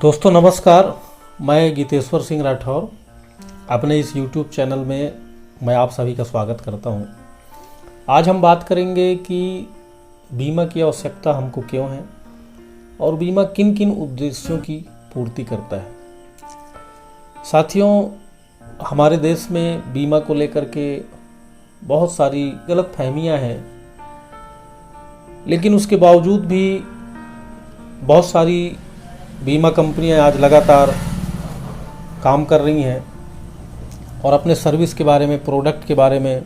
दोस्तों नमस्कार, मैं गीतेश्वर सिंह राठौर अपने इस YouTube चैनल में मैं आप सभी का स्वागत करता हूं। आज हम बात करेंगे कि बीमा की आवश्यकता हमको क्यों है और बीमा किन किन उद्देश्यों की पूर्ति करता है। साथियों, हमारे देश में बीमा को लेकर के बहुत सारी गलतफहमियां हैं, लेकिन उसके बावजूद भी बहुत सारी बीमा कंपनियां आज लगातार काम कर रही हैं और अपने सर्विस के बारे में, प्रोडक्ट के बारे में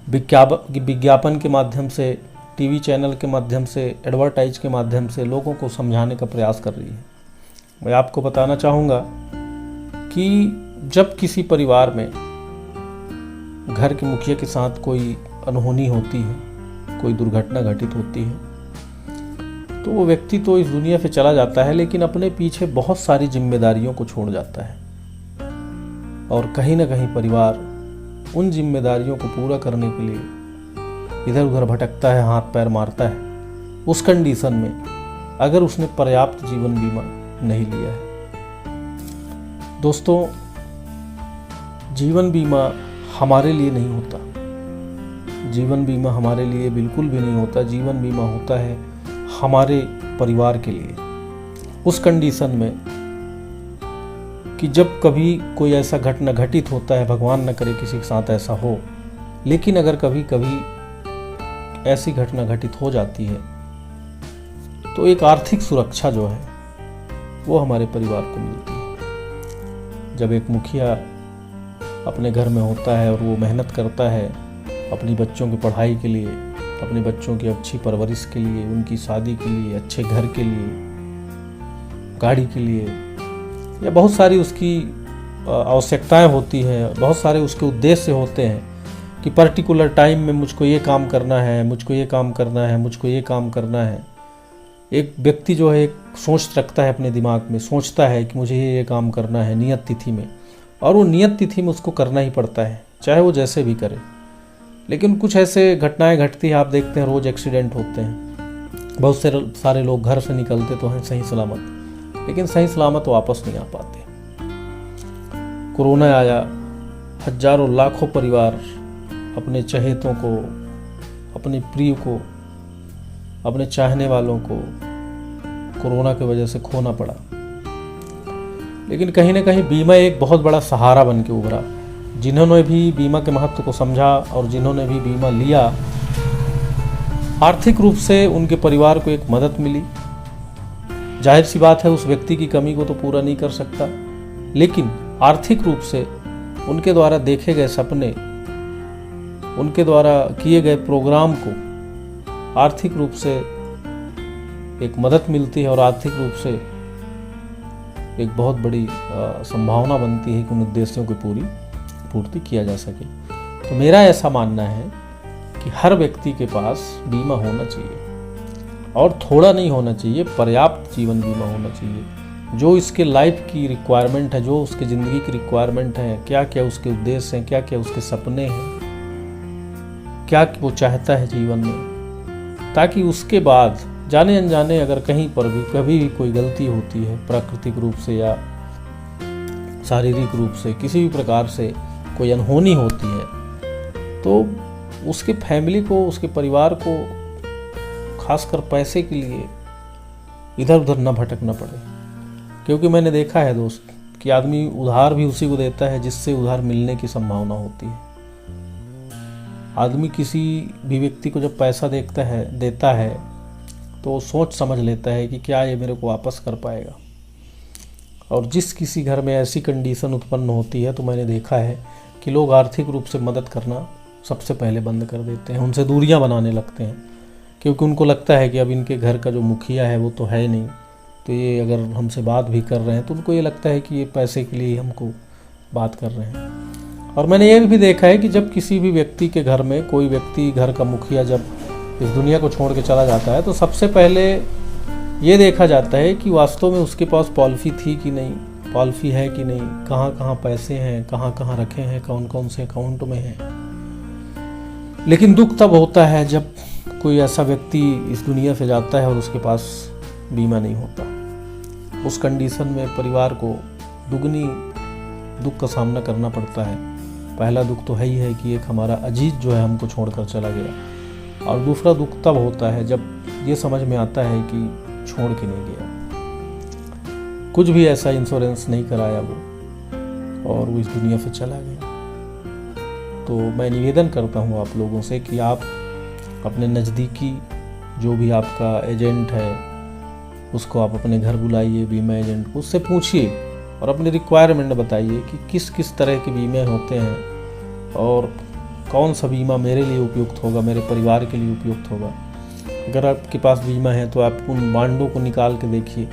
विज्ञापन के माध्यम से, टीवी चैनल के माध्यम से, एडवर्टाइज के माध्यम से लोगों को समझाने का प्रयास कर रही है। मैं आपको बताना चाहूँगा कि जब किसी परिवार में घर के मुखिया के साथ कोई अनहोनी होती है, कोई दुर्घटना घटित होती है, तो वो व्यक्ति तो इस दुनिया से चला जाता है, लेकिन अपने पीछे बहुत सारी जिम्मेदारियों को छोड़ जाता है और कहीं ना कहीं परिवार उन जिम्मेदारियों को पूरा करने के लिए इधर उधर भटकता है, हाथ पैर मारता है। उस कंडीशन में अगर उसने पर्याप्त जीवन बीमा नहीं लिया है। दोस्तों, जीवन बीमा हमारे लिए नहीं होता, जीवन बीमा हमारे लिए बिल्कुल भी नहीं होता। जीवन बीमा होता है हमारे परिवार के लिए, उस कंडीशन में कि जब कभी कोई ऐसा घटना घटित होता है, भगवान न करे किसी के साथ ऐसा हो, लेकिन अगर कभी कभी ऐसी घटना घटित हो जाती है तो एक आर्थिक सुरक्षा जो है वो हमारे परिवार को मिलती है। जब एक मुखिया अपने घर में होता है और वो मेहनत करता है अपनी बच्चों की पढ़ाई के लिए, अपने बच्चों की अच्छी परवरिश के लिए, उनकी शादी के लिए, अच्छे घर के लिए, गाड़ी के लिए, या बहुत सारी उसकी आवश्यकताएं होती हैं, बहुत सारे उसके उद्देश्य होते हैं कि पर्टिकुलर टाइम में मुझको ये काम करना है, मुझको ये काम करना है, मुझको ये काम करना है। एक व्यक्ति जो है एक सोच रखता है अपने दिमाग में, सोचता है कि मुझे ये काम करना है नियत तिथि में, और वो नियत तिथि में उसको करना ही पड़ता है, चाहे वो जैसे भी करे। लेकिन कुछ ऐसे घटनाएं घटती हैं, आप देखते हैं रोज़ एक्सीडेंट होते हैं, बहुत से सारे लोग घर से निकलते तो हैं सही सलामत, लेकिन सही सलामत वापस नहीं आ पाते। कोरोना आया, हजारों लाखों परिवार अपने चहेतों को, अपने प्रिय को, अपने चाहने वालों को कोरोना की वजह से खोना पड़ा। लेकिन कहीं ना कहीं बीमा एक बहुत बड़ा सहारा बन के उभरा। जिन्होंने भी बीमा के महत्व को समझा और जिन्होंने भी बीमा लिया, आर्थिक रूप से उनके परिवार को एक मदद मिली। जाहिर सी बात है उस व्यक्ति की कमी को तो पूरा नहीं कर सकता, लेकिन आर्थिक रूप से उनके द्वारा देखे गए सपने, उनके द्वारा किए गए प्रोग्राम को आर्थिक रूप से एक मदद मिलती है और आर्थिक रूप से एक बहुत बड़ी संभावना बनती है कि उन उद्देश्यों की पूर्ति किया जा सके। तो मेरा ऐसा मानना है कि हर व्यक्ति के पास बीमा होना चाहिए, और थोड़ा नहीं होना चाहिए, पर्याप्त जीवन बीमा होना चाहिए। जो इसके लाइफ की रिक्वायरमेंट है, जो उसके ज़िंदगी की रिक्वायरमेंट है, क्या क्या उसके उद्देश्य हैं, क्या क्या उसके सपने हैं, क्या वो चाहता है जीवन में, ताकि उसके बाद जाने अनजाने अगर कहीं पर भी कभी भी कोई गलती होती है, प्राकृतिक रूप से या शारीरिक रूप से, किसी भी प्रकार से कोई अनहोनी होती है, तो उसके फैमिली को, उसके परिवार को खासकर पैसे के लिए इधर उधर न भटकना पड़े। क्योंकि मैंने देखा है दोस्त कि आदमी उधार भी उसी को देता है जिससे उधार मिलने की संभावना होती है। आदमी किसी भी व्यक्ति को जब पैसा देता है तो वो सोच समझ लेता है कि क्या ये मेरे को वापस कर पाएगा। और जिस किसी घर में ऐसी कंडीशन उत्पन्न होती है तो मैंने देखा है कि लोग आर्थिक रूप से मदद करना सबसे पहले बंद कर देते हैं, उनसे दूरियां बनाने लगते हैं, क्योंकि उनको लगता है कि अब इनके घर का जो मुखिया है वो तो है नहीं, तो ये अगर हमसे बात भी कर रहे हैं तो उनको ये लगता है कि ये पैसे के लिए हमको बात कर रहे हैं। और मैंने ये भी देखा है कि जब किसी भी व्यक्ति के घर में कोई व्यक्ति, घर का मुखिया जब इस दुनिया को छोड़ के चला जाता है तो सबसे पहले ये देखा जाता है कि वास्तव में उसके पास पॉलिसी थी कि नहीं, पॉलिसी है कि नहीं, कहाँ कहाँ पैसे हैं, कहाँ कहाँ रखे हैं, कौन कौन से अकाउंट में हैं। लेकिन दुख तब होता है जब कोई ऐसा व्यक्ति इस दुनिया से जाता है और उसके पास बीमा नहीं होता। उस कंडीशन में परिवार को दुगनी दुख का सामना करना पड़ता है। पहला दुख तो है ही है कि एक हमारा अजीज जो है हमको छोड़कर चला गया, और दूसरा दुख तब होता है जब ये समझ में आता है कि छोड़ के नहीं गया, कुछ भी ऐसा इंश्योरेंस नहीं कराया वो, और वो इस दुनिया से चला गया। तो मैं निवेदन करता हूँ आप लोगों से कि आप अपने नज़दीकी जो भी आपका एजेंट है उसको आप अपने घर बुलाइए, बीमा एजेंट को, उससे पूछिए और अपनी रिक्वायरमेंट बताइए कि किस किस तरह के बीमे होते हैं और कौन सा बीमा मेरे लिए उपयुक्त होगा, मेरे परिवार के लिए उपयुक्त होगा। अगर आपके पास बीमा है तो आप उन बांडों को निकाल के देखिए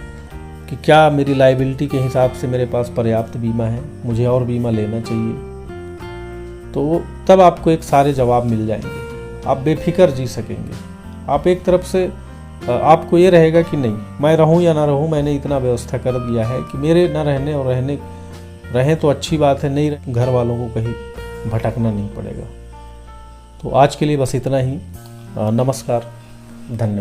कि क्या मेरी लायबिलिटी के हिसाब से मेरे पास पर्याप्त बीमा है, मुझे और बीमा लेना चाहिए। तो तब आपको एक सारे जवाब मिल जाएंगे, आप बेफिक्र जी सकेंगे। आप एक तरफ से आपको ये रहेगा कि नहीं, मैं रहूं या ना रहूं, मैंने इतना व्यवस्था कर दिया है कि मेरे ना रहने और रहें तो अच्छी बात है, नहीं घर वालों को कहीं भटकना नहीं पड़ेगा। तो आज के लिए बस इतना ही। नमस्कार, धन्यवाद।